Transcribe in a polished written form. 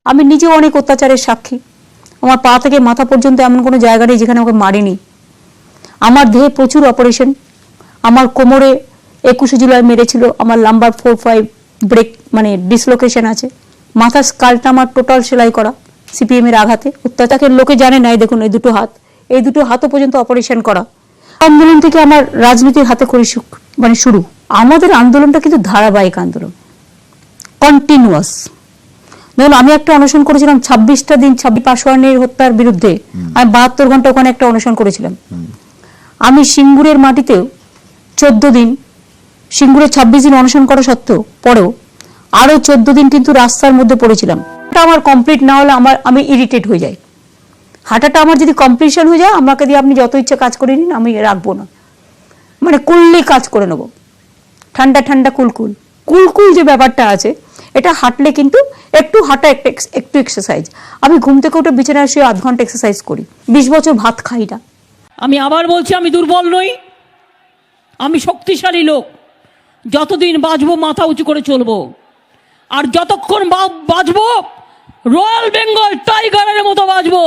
আমি নিজেও অনেক অত্যাচারের সাক্ষী। আমার পা থেকে মাথা পর্যন্ত এমন কোনো জায়গা নেই যেখানে আমাকে মারেনি। আমার দেহে প্রচুর অপারেশন। আমার কোমরে 21শে জুলাই মেরেছিল, আমার লাম্বার 4-5 ব্রেক মানে ডিসলোকেশন আছে। মাথার স্কালটা আমার টোটাল সেলাই করা সিপিএম এর আঘাতে। অত্যাচারের লোকে জানে না, এই দেখুন এই দুটো হাতও পর্যন্ত অপারেশন করা। আন্দোলন থেকে আমার রাজনীতির হাতে করে মানে শুরু। আমাদের আন্দোলনটা কিন্তু ধারাবাহিক আন্দোলন, কন্টিনিউয়াস। ধরুন আমি একটা অনশন করেছিলাম 26টা দিন, 26 পাসওয়ানের হত্যার বিরুদ্ধে। আমি 72 ঘন্টা ওখানে একটা অনশন করেছিলাম। আমি সিঙ্গুরের মাটিতেও 14 দিন, সিঙ্গুরে 26 দিন অনশন করা সত্ত্বেও পরেও আরো 14 দিন কিন্তু রাস্তার মধ্যে পড়েছিলাম। এটা আমার কমপ্লিট না হলে আমি ইরিটেট হয়ে যাই। হাঁটাটা আমার যদি কমপ্লিশন হয়ে যায়, আমাকে দিয়ে আপনি যত ইচ্ছা কাজ করে নিন, আমি রাখবো না, মানে কুললি কাজ করে নেবো। ঠান্ডা ঠান্ডা কুলকুল কুলকুল যে ব্যাপারটা আছে, এটা হাঁটলে কিন্তু একটু হাঁটা একটু এক্সারসাইজ। আমি ঘুম থেকে উঠে বিছানায় শুয়ে 8 ঘন্টা এক্সারসাইজ করি। 20 বছর ভাত খাই না। আমি আবার বলছি, আমি দুর্বল নই, আমি শক্তিশালী লোক। যতদিন বাঁচবো মাথা উঁচু করে চলবো, আর যতক্ষণ বাঁচবো রয়্যাল বেঙ্গল টাইগারের মতো বাঁচবো।